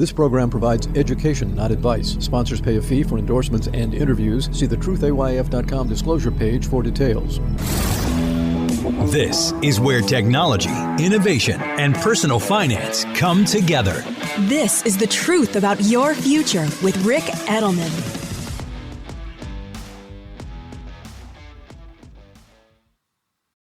This program provides education, not advice. Sponsors pay a fee for endorsements and interviews. See the truthayf.com disclosure page for details. This is where technology, innovation, and personal finance come together. This is the truth about your future with Rick Edelman.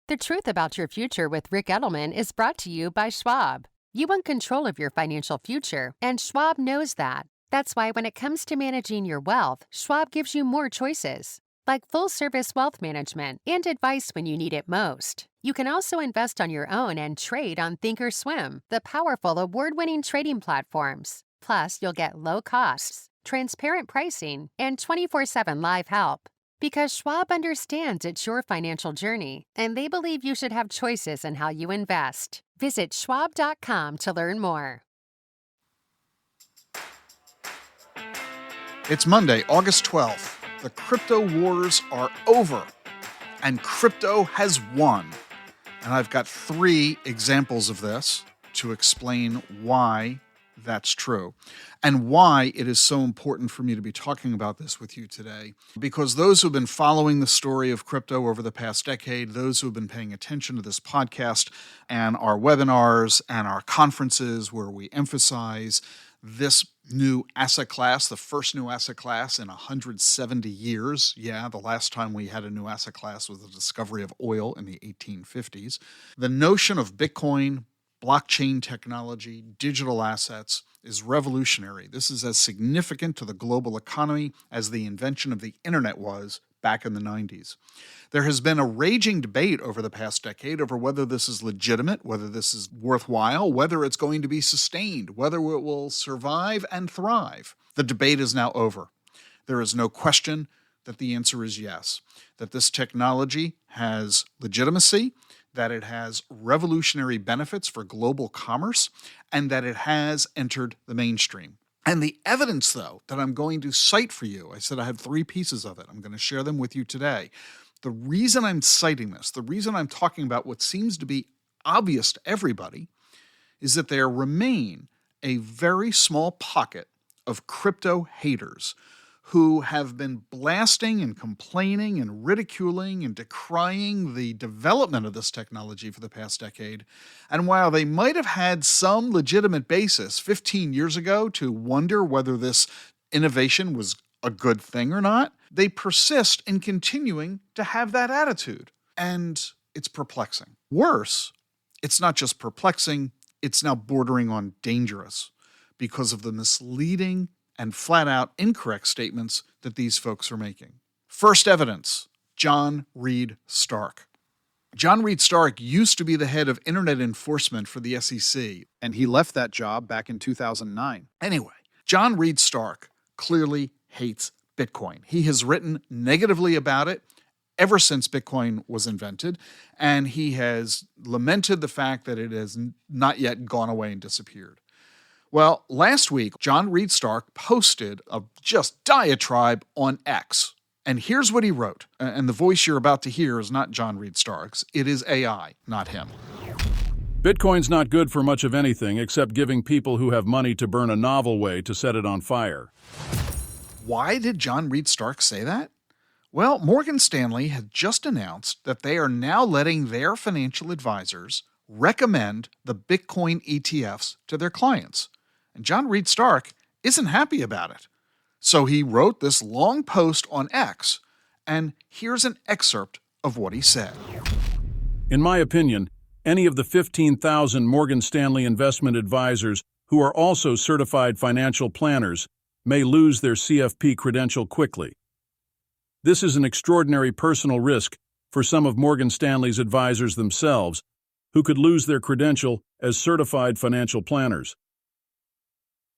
The Truth About Your Future with Rick Edelman is brought to you by Schwab. You want control of your financial future, and Schwab knows that. That's why when it comes to managing your wealth, Schwab gives you more choices, like full-service wealth management and advice when you need it most. You can also invest on your own and trade on Thinkorswim, the powerful award-winning trading platforms. Plus, you'll get low costs, transparent pricing, and 24/7 live help. Because Schwab understands it's your financial journey, and they believe you should have choices in how you invest. Visit schwab.com to learn more. It's Monday, August 12th. The crypto wars are over, and crypto has won. And I've got 3 examples of this to explain why that's true and why it is so important for me to be talking about this with you today. Because those who've been following the story of crypto over the past decade, those who have been paying attention to this podcast and our webinars and our conferences where we emphasize this new asset class, the first new asset class in 170 years. Yeah, the last time we had a new asset class was the discovery of oil in the 1850s. The notion of Bitcoin, blockchain technology, digital assets is revolutionary. This is as significant to the global economy as the invention of the internet was back in the 90s. There has been a raging debate over the past decade over whether this is legitimate, whether this is worthwhile, whether it's going to be sustained, whether it will survive and thrive. The debate is now over. There is no question that the answer is yes, that this technology has legitimacy, that it has revolutionary benefits for global commerce, and that it has entered the mainstream. And the evidence, though, that I'm going to cite for you, I said I had 3 pieces of it. I'm going to share them with you today. The reason I'm citing this, the reason I'm talking about what seems to be obvious to everybody, is that there remain a very small pocket of crypto haters who have been blasting and complaining and ridiculing and decrying the development of this technology for the past decade. And while they might have had some legitimate basis 15 years ago to wonder whether this innovation was a good thing or not, they persist in continuing to have that attitude. And it's perplexing. Worse, it's not just perplexing, it's now bordering on dangerous because of the misleading and flat-out incorrect statements that these folks are making. First evidence, John Reed Stark. John Reed Stark used to be the head of internet enforcement for the SEC, and he left that job back in 2009. Anyway, John Reed Stark clearly hates Bitcoin. He has written negatively about it ever since Bitcoin was invented, and he has lamented the fact that it has not yet gone away and disappeared. Well, last week, John Reed Stark posted a just diatribe on X. And here's what he wrote. And the voice you're about to hear is not John Reed Stark's. It is AI, not him. Bitcoin's not good for much of anything except giving people who have money to burn a novel way to set it on fire. Why did John Reed Stark say that? Well, Morgan Stanley had just announced that they are now letting their financial advisors recommend the Bitcoin ETFs to their clients. And John Reed Stark isn't happy about it. So he wrote this long post on X, and here's an excerpt of what he said. In my opinion, any of the 15,000 Morgan Stanley investment advisors who are also certified financial planners may lose their CFP credential quickly. This is an extraordinary personal risk for some of Morgan Stanley's advisors themselves, who could lose their credential as certified financial planners.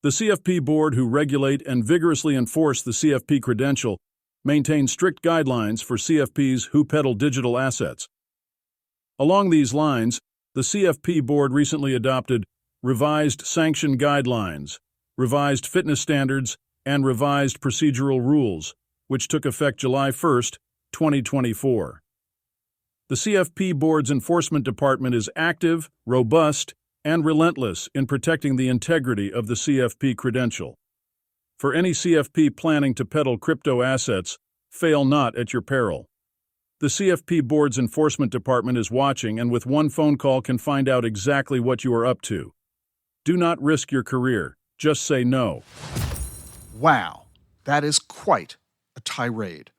The CFP board, who regulate and vigorously enforce the CFP credential, maintain strict guidelines for CFPs who peddle digital assets. Along these lines, the CFP board recently adopted revised sanction guidelines, revised fitness standards, and revised procedural rules, which took effect July 1, 2024. The CFP board's enforcement department is active, robust, and relentless in protecting the integrity of the CFP credential. For any CFP planning to peddle crypto assets, fail not at your peril. The CFP Board's enforcement department is watching and with one phone call can find out exactly what you are up to. Do not risk your career. Just say no. Wow, that is quite a tirade.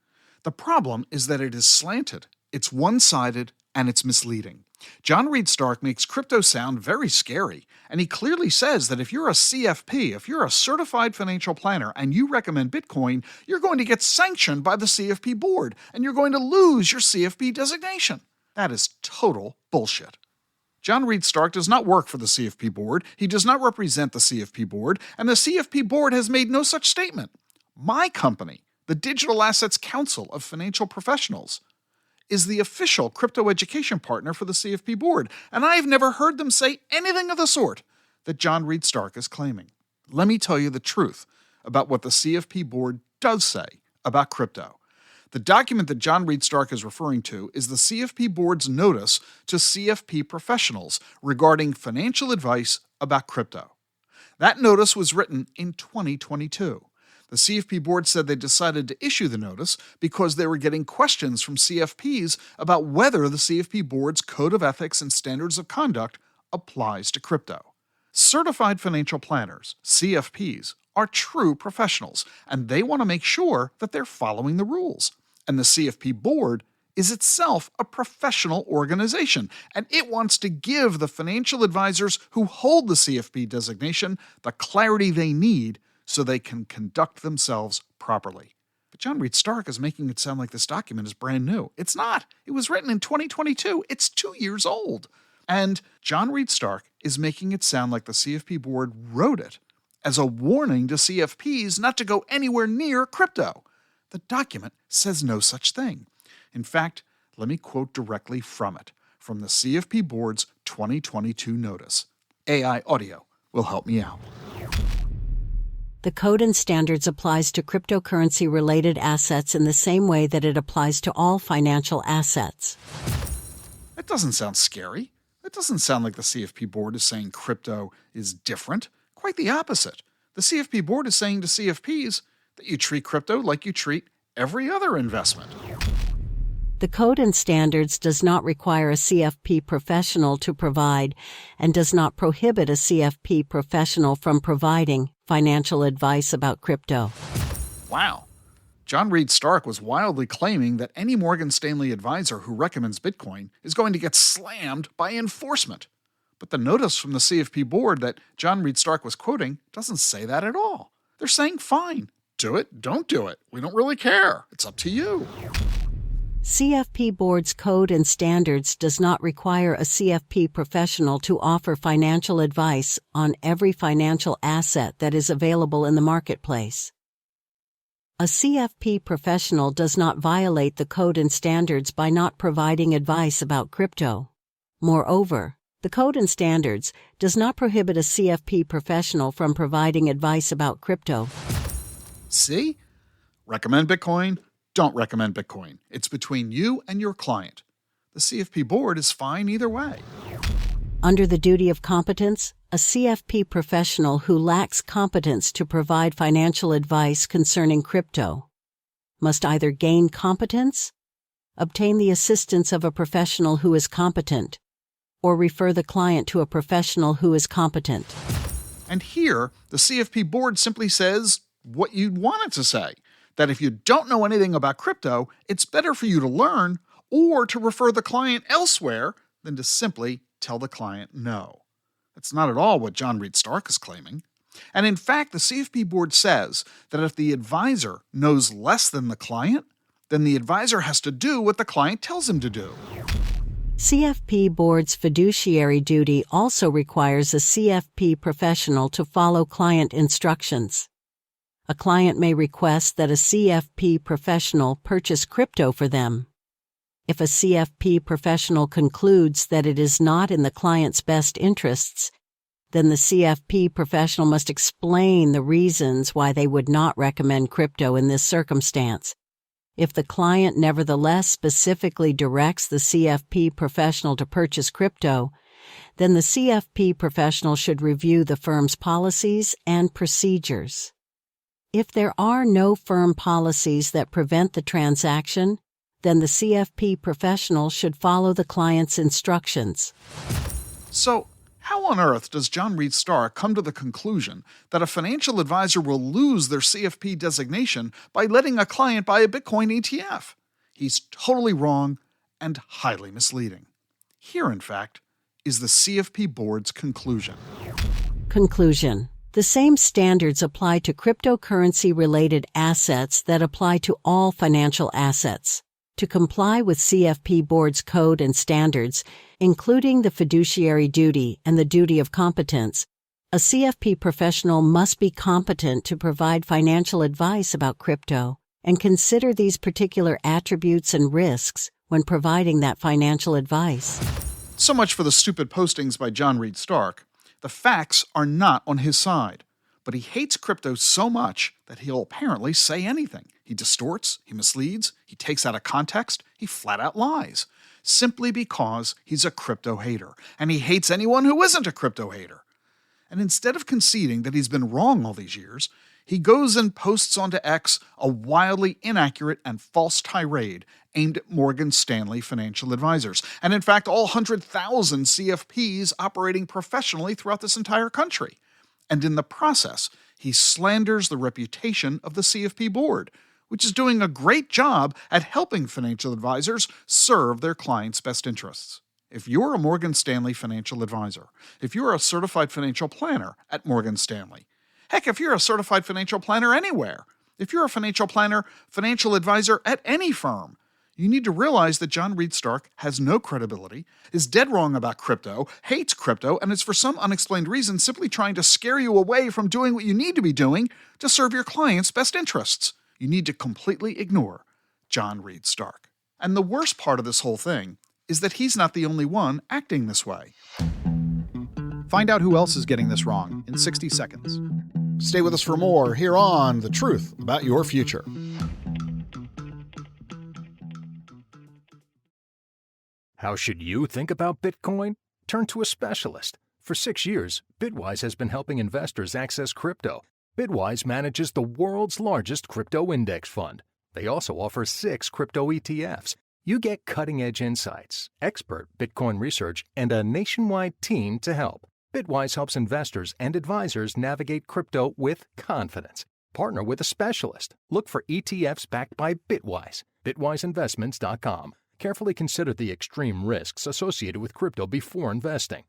The problem is that it is slanted, it's one-sided, and it's misleading. John Reed Stark makes crypto sound very scary, and he clearly says that if you're a CFP, if you're a certified financial planner, and you recommend Bitcoin, you're going to get sanctioned by the CFP board, and you're going to lose your CFP designation. That is total bullshit. John Reed Stark does not work for the CFP board, he does not represent the CFP board, and the CFP board has made no such statement. My company, the Digital Assets Council of Financial Professionals, is the official crypto education partner for the CFP board, and I've never heard them say anything of the sort that John Reed Stark is claiming. Let me tell you the truth about what the CFP board does say about crypto. The document that John Reed Stark is referring to is the CFP board's notice to CFP professionals regarding financial advice about crypto. That notice was written in 2022. The CFP board said they decided to issue the notice because they were getting questions from CFPs about whether the CFP board's Code of Ethics and Standards of Conduct applies to crypto. Certified financial planners, CFPs, are true professionals, and they want to make sure that they're following the rules. And the CFP board is itself a professional organization, and it wants to give the financial advisors who hold the CFP designation the clarity they need so they can conduct themselves properly. But John Reed Stark is making it sound like this document is brand new. It's not. It was written in 2022. It's 2 years old. And John Reed Stark is making it sound like the CFP board wrote it as a warning to CFPs not to go anywhere near crypto. The document says no such thing. In fact, let me quote directly from it, from the CFP board's 2022 notice. AI audio will help me out. The Code and Standards applies to cryptocurrency-related assets in the same way that it applies to all financial assets. That doesn't sound scary. That doesn't sound like the CFP board is saying crypto is different. Quite the opposite. The CFP board is saying to CFPs that you treat crypto like you treat every other investment. The Code and Standards does not require a CFP professional to provide and does not prohibit a CFP professional from providing financial advice about crypto. Wow. John Reed Stark was wildly claiming that any Morgan Stanley advisor who recommends Bitcoin is going to get slammed by enforcement. But the notice from the CFP board that John Reed Stark was quoting doesn't say that at all. They're saying, fine, do it, don't do it. We don't really care. It's up to you. CFP Board's Code and Standards does not require a CFP professional to offer financial advice on every financial asset that is available in the marketplace. A CFP professional does not violate the Code and Standards by not providing advice about crypto. Moreover, the Code and Standards does not prohibit a CFP professional from providing advice about crypto. See? Recommend Bitcoin, don't recommend Bitcoin. It's between you and your client. The CFP board is fine either way. Under the duty of competence, a CFP professional who lacks competence to provide financial advice concerning crypto must either gain competence, obtain the assistance of a professional who is competent, or refer the client to a professional who is competent. And here, the CFP board simply says what you'd want it to say, that if you don't know anything about crypto, it's better for you to learn or to refer the client elsewhere than to simply tell the client no. That's not at all what John Reed Stark is claiming. And in fact, the CFP board says that if the advisor knows less than the client, then the advisor has to do what the client tells him to do. CFP Board's fiduciary duty also requires a CFP professional to follow client instructions. A client may request that a CFP professional purchase crypto for them. If a CFP professional concludes that it is not in the client's best interests, then the CFP professional must explain the reasons why they would not recommend crypto in this circumstance. If the client nevertheless specifically directs the CFP professional to purchase crypto, then the CFP professional should review the firm's policies and procedures. If there are no firm policies that prevent the transaction, then the CFP professional should follow the client's instructions. So, how on earth does John Reed Stark come to the conclusion that a financial advisor will lose their CFP designation by letting a client buy a Bitcoin ETF? He's totally wrong and highly misleading. Here, in fact, is the CFP board's conclusion. Conclusion. The same standards apply to cryptocurrency-related assets that apply to all financial assets. To comply with CFP Board's code and standards, including the fiduciary duty and the duty of competence, a CFP professional must be competent to provide financial advice about crypto and consider these particular attributes and risks when providing that financial advice. So much for the stupid postings by John Reed Stark. The facts are not on his side, but he hates crypto so much that he'll apparently say anything. He distorts, he misleads, he takes out of context, he flat out lies, simply because he's a crypto hater, and he hates anyone who isn't a crypto hater. And instead of conceding that he's been wrong all these years, he goes and posts onto X a wildly inaccurate and false tirade aimed at Morgan Stanley financial advisors, and in fact all 100,000 CFPs operating professionally throughout this entire country. And in the process, he slanders the reputation of the CFP board, which is doing a great job at helping financial advisors serve their clients' best interests. If you're a Morgan Stanley financial advisor, if you're a certified financial planner at Morgan Stanley, heck, if you're a certified financial planner anywhere, if you're a financial planner, financial advisor at any firm, you need to realize that John Reed Stark has no credibility, is dead wrong about crypto, hates crypto, and is for some unexplained reason simply trying to scare you away from doing what you need to be doing to serve your clients' best interests. You need to completely ignore John Reed Stark. And the worst part of this whole thing is that he's not the only one acting this way. Find out who else is getting this wrong in 60 seconds. Stay with us for more here on The Truth About Your Future. How should you think about Bitcoin? Turn to a specialist. For 6 years, Bitwise has been helping investors access crypto. Bitwise manages the world's largest crypto index fund. They also offer 6 crypto ETFs. You get cutting-edge insights, expert Bitcoin research, and a nationwide team to help. Bitwise helps investors and advisors navigate crypto with confidence. Partner with a specialist. Look for ETFs backed by Bitwise. BitwiseInvestments.com. Carefully consider the extreme risks associated with crypto before investing.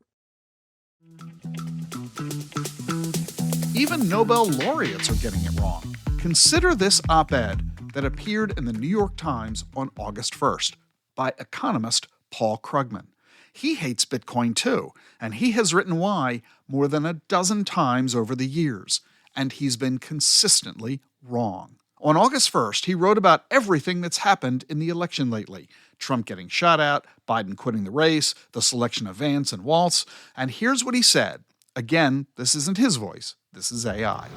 Even Nobel laureates are getting it wrong. Consider this op-ed that appeared in the New York Times on August 1st by economist Paul Krugman. He hates Bitcoin too, and he has written why more than a dozen times over the years, and he's been consistently wrong. On August 1st, he wrote about everything that's happened in the election lately. Trump getting shot at, Biden quitting the race, the selection of Vance and Waltz, and here's what he said. Again, this isn't his voice, this is AI.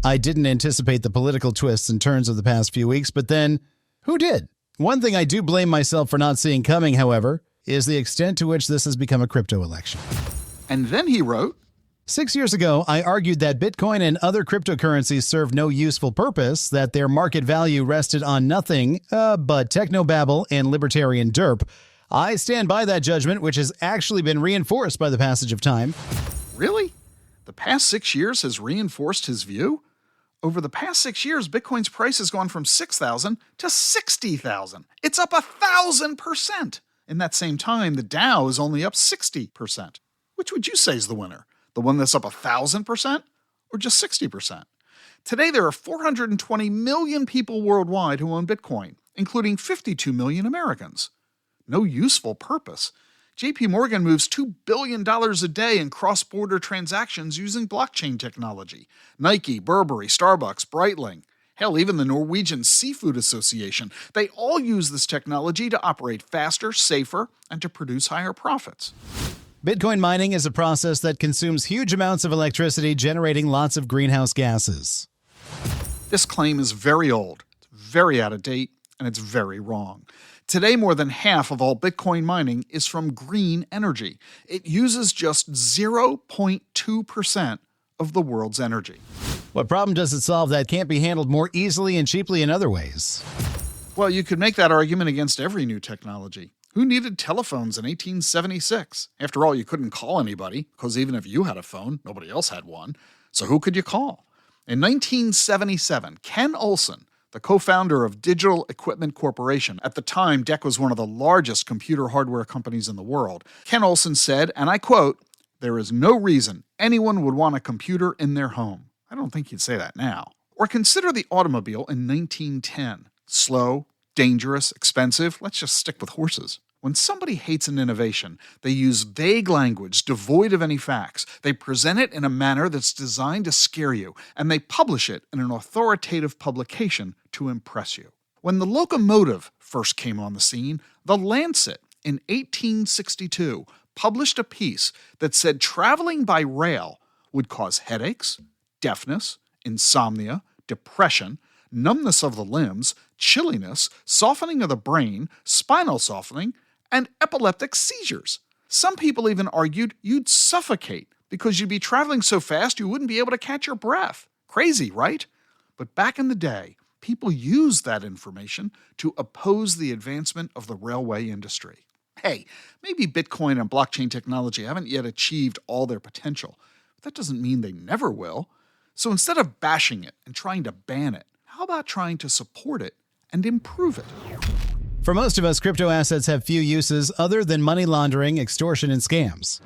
I didn't anticipate the political twists and turns of the past few weeks, but then, who did? One thing I do blame myself for not seeing coming, however, is the extent to which this has become a crypto election. And then he wrote, 6 years ago, I argued that Bitcoin and other cryptocurrencies serve no useful purpose, that their market value rested on nothing but technobabble and libertarian derp. I stand by that judgment, which has actually been reinforced by the passage of time. Really? The past 6 years has reinforced his view? Over the past 6 years, Bitcoin's price has gone from 6,000 to 60,000. It's up 1,000%. In that same time, the Dow is only up 60%. Which would you say is the winner? The one that's up 1,000% or just 60%? Today, there are 420 million people worldwide who own Bitcoin, including 52 million Americans. No useful purpose. JP Morgan moves $2 billion a day in cross-border transactions using blockchain technology. Nike, Burberry, Starbucks, Breitling, hell, even the Norwegian Seafood Association, they all use this technology to operate faster, safer, and to produce higher profits. Bitcoin mining is a process that consumes huge amounts of electricity, generating lots of greenhouse gases. This claim is very old, it's very out of date, and it's very wrong. Today, more than half of all Bitcoin mining is from green energy. It uses just 0.2% of the world's energy. What problem does it solve that can't be handled more easily and cheaply in other ways? Well, you could make that argument against every new technology. Who needed telephones in 1876? After all, you couldn't call anybody, because even if you had a phone, nobody else had one. So who could you call? In 1977, Ken Olsen, the co-founder of Digital Equipment Corporation, at the time DEC was one of the largest computer hardware companies in the world, Ken Olsen said, and I quote, "There is no reason anyone would want a computer in their home." I don't think you'd say that now. Or consider the automobile in 1910. Slow, dangerous, expensive. Let's just stick with horses. When somebody hates an innovation, they use vague language devoid of any facts. They present it in a manner that's designed to scare you, and they publish it in an authoritative publication to impress you. When the locomotive first came on the scene, The Lancet in 1862 published a piece that said traveling by rail would cause headaches, deafness, insomnia, depression, numbness of the limbs, chilliness, softening of the brain, spinal softening, and epileptic seizures. Some people even argued you'd suffocate because you'd be traveling so fast you wouldn't be able to catch your breath. Crazy, right? But back in the day, people used that information to oppose the advancement of the railway industry. Hey, maybe Bitcoin and blockchain technology haven't yet achieved all their potential, but that doesn't mean they never will. So instead of bashing it and trying to ban it, how about trying to support it and improve it? For most of us, crypto assets have few uses other than money laundering, extortion, and scams.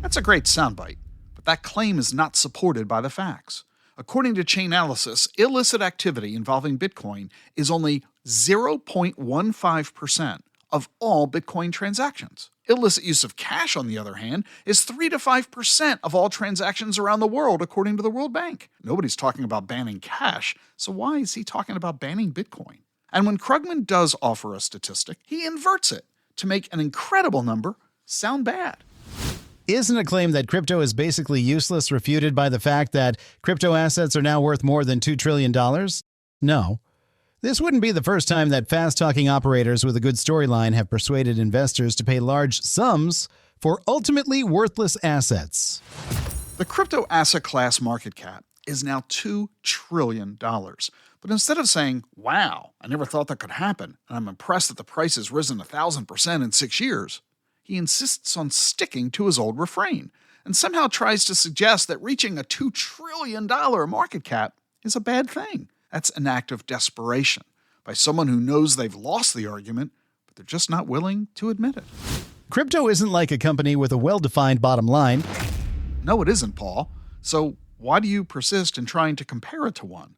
That's a great soundbite, but that claim is not supported by the facts. According to Chainalysis, illicit activity involving Bitcoin is only 0.15% of all Bitcoin transactions. Illicit use of cash, on the other hand, is 3 to 5% of all transactions around the world, according to the World Bank. Nobody's talking about banning cash, so why is he talking about banning Bitcoin? And when Krugman does offer a statistic, he inverts it to make an incredible number sound bad. Isn't a claim that crypto is basically useless refuted by the fact that crypto assets are now worth more than $2 trillion? No. This wouldn't be the first time that fast-talking operators with a good storyline have persuaded investors to pay large sums for ultimately worthless assets. The crypto asset class market cap is now $2 trillion. But instead of saying, wow, I never thought that could happen, and I'm impressed that the price has risen 1,000% in 6 years, he insists on sticking to his old refrain and somehow tries to suggest that reaching a $2 trillion market cap is a bad thing. That's an act of desperation by someone who knows they've lost the argument, but they're just not willing to admit it. Crypto isn't like a company with a well-defined bottom line. No, it isn't, Paul. So why do you persist in trying to compare it to one?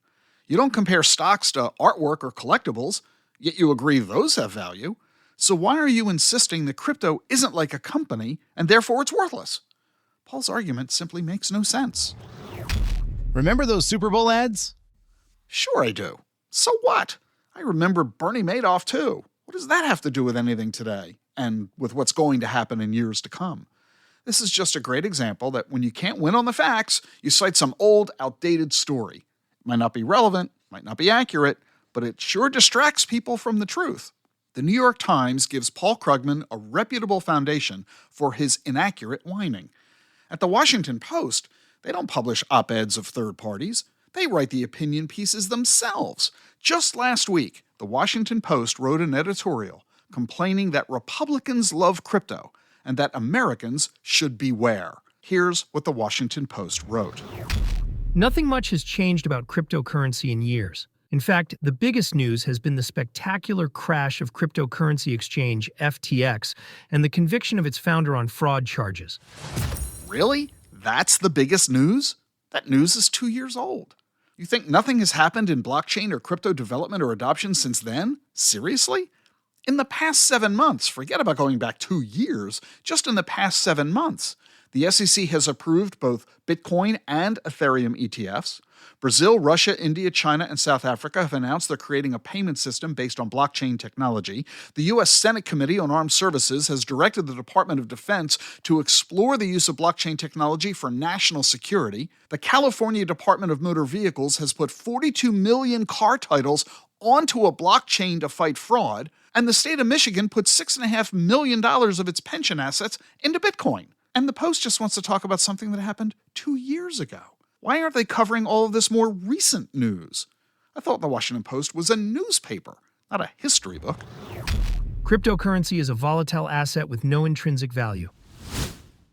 You don't compare stocks to artwork or collectibles, yet you agree those have value. So why are you insisting that crypto isn't like a company and therefore it's worthless? Paul's argument simply makes no sense. Remember those Super Bowl ads? Sure I do. So what? I remember Bernie Madoff too. What does that have to do with anything today and with what's going to happen in years to come? This is just a great example that when you can't win on the facts, you cite some old, outdated story. It might not be relevant, might not be accurate, but it sure distracts people from the truth. The New York Times gives Paul Krugman a reputable foundation for his inaccurate whining. At the Washington Post, they don't publish op-eds of third parties. They write the opinion pieces themselves. Just last week, the Washington Post wrote an editorial complaining that Republicans love crypto and that Americans should beware. Here's what the Washington Post wrote. Nothing much has changed about cryptocurrency in years. In fact, the biggest news has been the spectacular crash of cryptocurrency exchange FTX and the conviction of its founder on fraud charges. Really? That's the biggest news? That news is 2 years old. You think nothing has happened in blockchain or crypto development or adoption since then? Seriously? In the past 7 months, forget about going back 2 years, just in the past 7 months, the SEC has approved both Bitcoin and Ethereum ETFs. Brazil, Russia, India, China, and South Africa have announced they're creating a payment system based on blockchain technology. The U.S. Senate Committee on Armed Services has directed the Department of Defense to explore the use of blockchain technology for national security. The California Department of Motor Vehicles has put 42 million car titles onto a blockchain to fight fraud. And the state of Michigan put $6.5 million of its pension assets into Bitcoin. And the Post just wants to talk about something that happened 2 years ago. Why aren't they covering all of this more recent news? I thought the Washington Post was a newspaper, not a history book. Cryptocurrency is a volatile asset with no intrinsic value.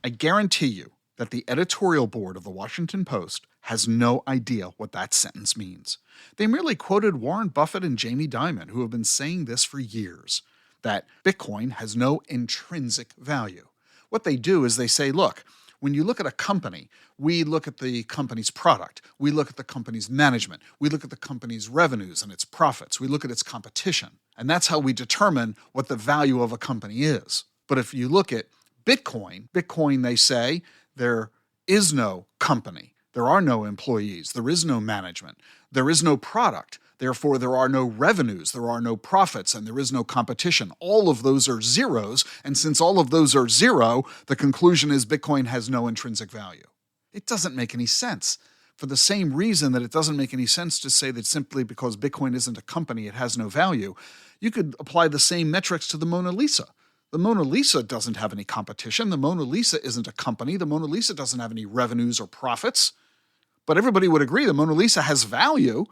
I guarantee you that the editorial board of the Washington Post has no idea what that sentence means. They merely quoted Warren Buffett and Jamie Dimon, who have been saying this for years, that Bitcoin has no intrinsic value. What they do is they say, look, when you look at a company, we look at the company's product, we look at the company's management, we look at the company's revenues and its profits, we look at its competition, and that's how we determine what the value of a company is. But if you look at Bitcoin, they say, there is no company, there are no employees, there is no management, there is no product. Therefore, there are no revenues, there are no profits, and there is no competition. All of those are zeros, and since all of those are zero, the conclusion is Bitcoin has no intrinsic value. It doesn't make any sense. For the same reason that it doesn't make any sense to say that simply because Bitcoin isn't a company, it has no value, you could apply the same metrics to the Mona Lisa. The Mona Lisa doesn't have any competition. The Mona Lisa isn't a company. The Mona Lisa doesn't have any revenues or profits. But everybody would agree the Mona Lisa has value.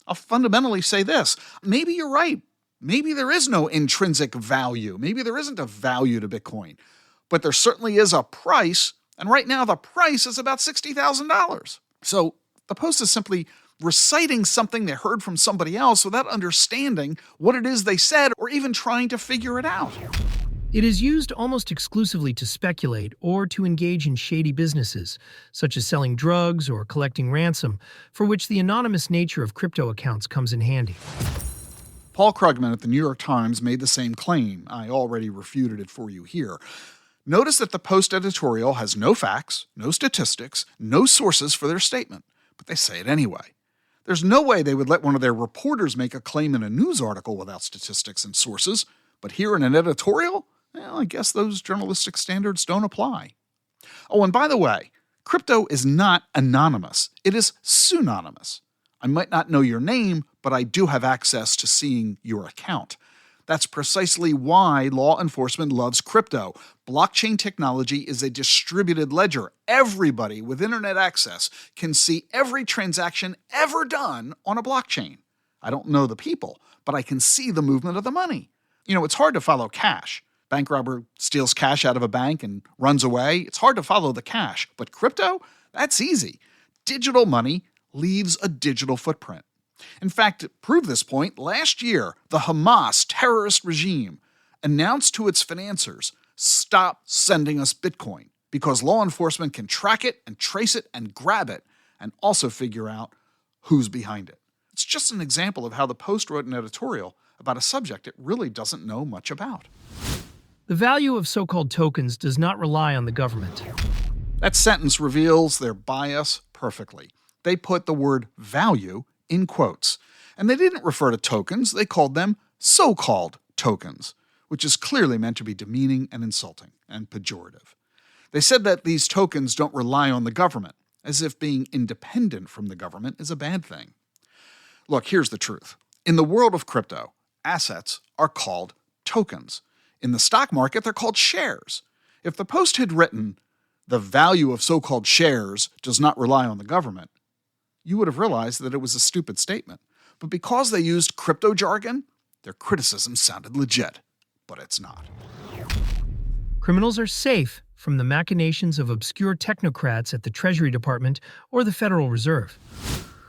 I'll fundamentally say this. Maybe you're right. Maybe there is no intrinsic value. Maybe there isn't a value to Bitcoin. But there certainly is a price, and right now the price is about $60,000. So the Post is simply reciting something they heard from somebody else without understanding what it is they said or even trying to figure it out. It is used almost exclusively to speculate or to engage in shady businesses, such as selling drugs or collecting ransom, for which the anonymous nature of crypto accounts comes in handy. Paul Krugman at the New York Times made the same claim. I already refuted it for you here. Notice that the Post editorial has no facts, no statistics, no sources for their statement, but they say it anyway. There's no way they would let one of their reporters make a claim in a news article without statistics and sources, but here in an editorial? Well, I guess those journalistic standards don't apply. Oh, and by the way, crypto is not anonymous. It is pseudonymous. I might not know your name, but I do have access to seeing your account. That's precisely why law enforcement loves crypto. Blockchain technology is a distributed ledger. Everybody with internet access can see every transaction ever done on a blockchain. I don't know the people, but I can see the movement of the money. You know, it's hard to follow cash. Bank robber steals cash out of a bank and runs away. It's hard to follow the cash. But crypto? That's easy. Digital money leaves a digital footprint. In fact, to prove this point, last year, the Hamas terrorist regime announced to its financiers, stop sending us Bitcoin, because law enforcement can track it and trace it and grab it and also figure out who's behind it. It's just an example of how the Post wrote an editorial about a subject it really doesn't know much about. The value of so-called tokens does not rely on the government. That sentence reveals their bias perfectly. They put the word value in quotes, and they didn't refer to tokens, they called them so-called tokens, which is clearly meant to be demeaning and insulting and pejorative. They said that these tokens don't rely on the government, as if being independent from the government is a bad thing. Look, here's the truth. In the world of crypto, assets are called tokens. In the stock market, they're called shares. If the Post had written, the value of so-called shares does not rely on the government, you would have realized that it was a stupid statement. But because they used crypto jargon, their criticism sounded legit. But it's not. Criminals are safe from the machinations of obscure technocrats at the Treasury Department or the Federal Reserve.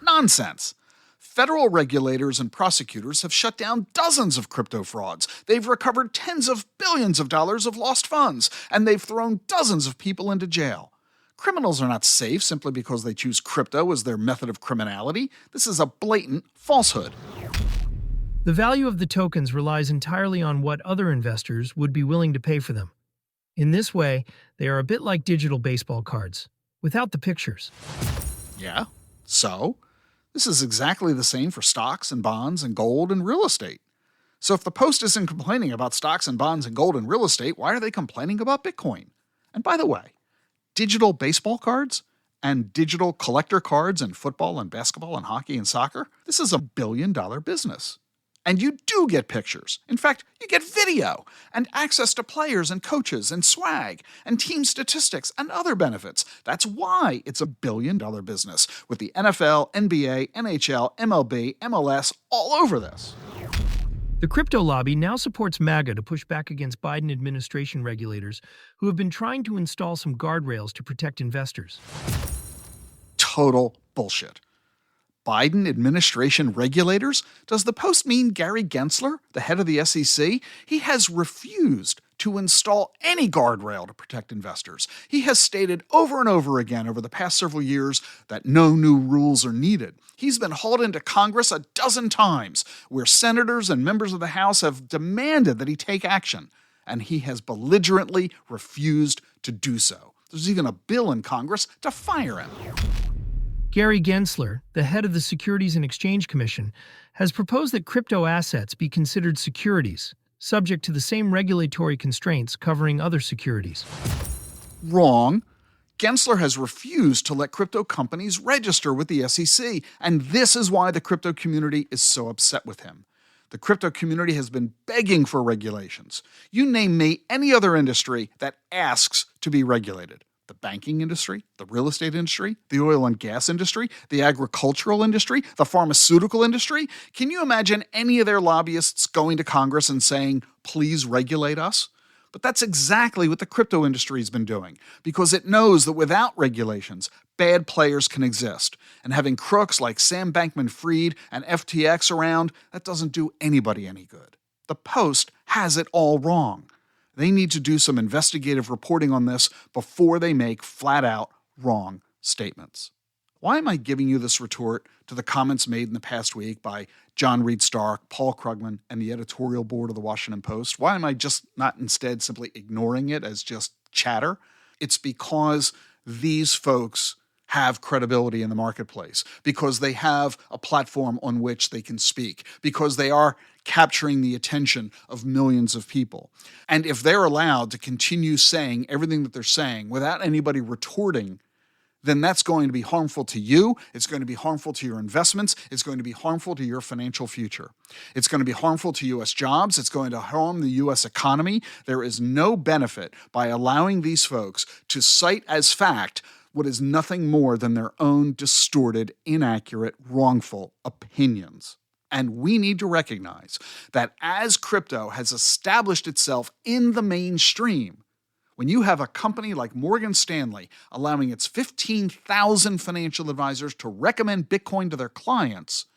Nonsense. Federal regulators and prosecutors have shut down dozens of crypto frauds. They've recovered tens of billions of dollars of lost funds, and they've thrown dozens of people into jail. Criminals are not safe simply because they choose crypto as their method of criminality. This is a blatant falsehood. The value of the tokens relies entirely on what other investors would be willing to pay for them. In this way, they are a bit like digital baseball cards, without the pictures. Yeah, so? This is exactly the same for stocks and bonds and gold and real estate. So if the Post isn't complaining about stocks and bonds and gold and real estate, why are they complaining about Bitcoin? And by the way, digital baseball cards and digital collector cards in football and basketball and hockey and soccer, this is $1 billion business. And you do get pictures. In fact, you get video and access to players and coaches and swag and team statistics and other benefits. That's why it's a billion-dollar business with the NFL, NBA, NHL, MLB, MLS all over this. The crypto lobby now supports MAGA to push back against Biden administration regulators who have been trying to install some guardrails to protect investors. Total bullshit. Biden administration regulators? Does the Post mean Gary Gensler, the head of the SEC? He has refused to install any guardrail to protect investors. He has stated over and over again over the past several years that no new rules are needed. He's been hauled into Congress a dozen times, where senators and members of the House have demanded that he take action, and he has belligerently refused to do so. There's even a bill in Congress to fire him. Gary Gensler, the head of the Securities and Exchange Commission, has proposed that crypto assets be considered securities, subject to the same regulatory constraints covering other securities. Wrong. Gensler has refused to let crypto companies register with the SEC, and this is why the crypto community is so upset with him. The crypto community has been begging for regulations. You name me any other industry that asks to be regulated. The banking industry, the real estate industry, the oil and gas industry, the agricultural industry, the pharmaceutical industry. Can you imagine any of their lobbyists going to Congress and saying, please regulate us? But that's exactly what the crypto industry has been doing, because it knows that without regulations, bad players can exist. And having crooks like Sam Bankman-Fried and FTX around, that doesn't do anybody any good. The Post has it all wrong. They need to do some investigative reporting on this before they make flat-out wrong statements. Why am I giving you this retort to the comments made in the past week by John Reed Stark, Paul Krugman, and the editorial board of the Washington Post? Why am I just not instead simply ignoring it as just chatter? It's because these folks have credibility in the marketplace, because they have a platform on which they can speak, because they are capturing the attention of millions of people. And if they're allowed to continue saying everything that they're saying without anybody retorting, then that's going to be harmful to you. It's going to be harmful to your investments. It's going to be harmful to your financial future. It's going to be harmful to U.S. jobs. It's going to harm the U.S. economy. There is no benefit by allowing these folks to cite as fact what is nothing more than their own distorted, inaccurate, wrongful opinions. And we need to recognize that as crypto has established itself in the mainstream, when you have a company like Morgan Stanley allowing its 15,000 financial advisors to recommend Bitcoin to their clients,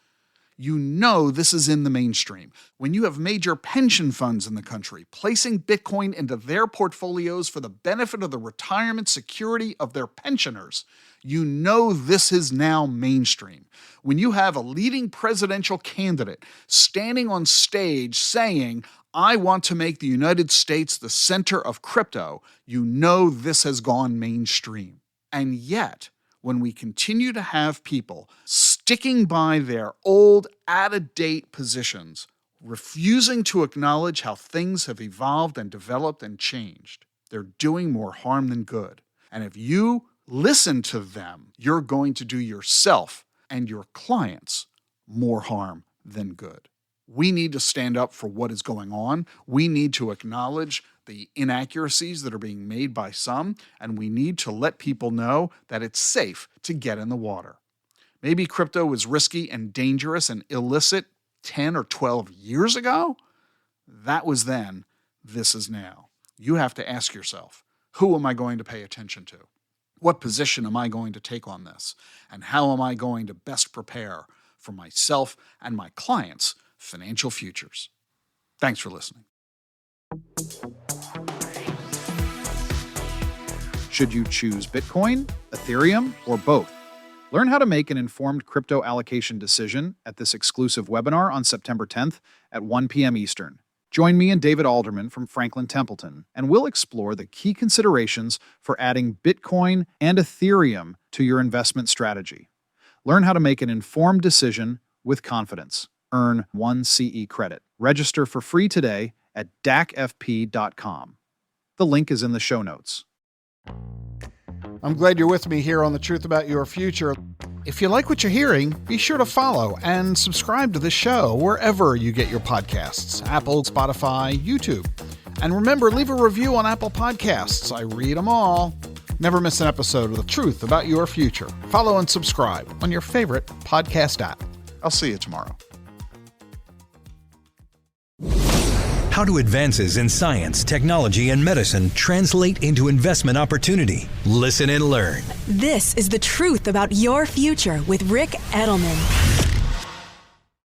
you know this is in the mainstream. When you have major pension funds in the country placing Bitcoin into their portfolios for the benefit of the retirement security of their pensioners, you know this is now mainstream. When you have a leading presidential candidate standing on stage saying, I want to make the United States the center of crypto, you know this has gone mainstream. And yet, when we continue to have people sticking by their old, out-of-date positions, refusing to acknowledge how things have evolved and developed and changed, they're doing more harm than good. And if you listen to them, you're going to do yourself and your clients more harm than good. We need to stand up for what is going on. We need to acknowledge the inaccuracies that are being made by some, and we need to let people know that it's safe to get in the water. Maybe crypto was risky and dangerous and illicit 10 or 12 years ago. That was then. This is now. You have to ask yourself, who am I going to pay attention to? What position am I going to take on this? And how am I going to best prepare for myself and my clients' financial futures? Thanks for listening. Should you choose Bitcoin, Ethereum, or both? Learn how to make an informed crypto allocation decision at this exclusive webinar on September 10th at 1 p.m. Eastern. Join me and David Alderman from Franklin Templeton, and we'll explore the key considerations for adding Bitcoin and Ethereum to your investment strategy. Learn how to make an informed decision with confidence. Earn 1 CE credit. Register for free today at dacfp.com. The link is in the show notes. I'm glad you're with me here on The Truth About Your Future. If you like what you're hearing, be sure to follow and subscribe to the show wherever you get your podcasts, Apple, Spotify, YouTube. And remember, leave a review on Apple Podcasts. I read them all. Never miss an episode of The Truth About Your Future. Follow and subscribe on your favorite podcast app. I'll see you tomorrow. How do advances in science, technology, and medicine translate into investment opportunity? Listen and learn. This is The Truth About Your Future with Rick Edelman.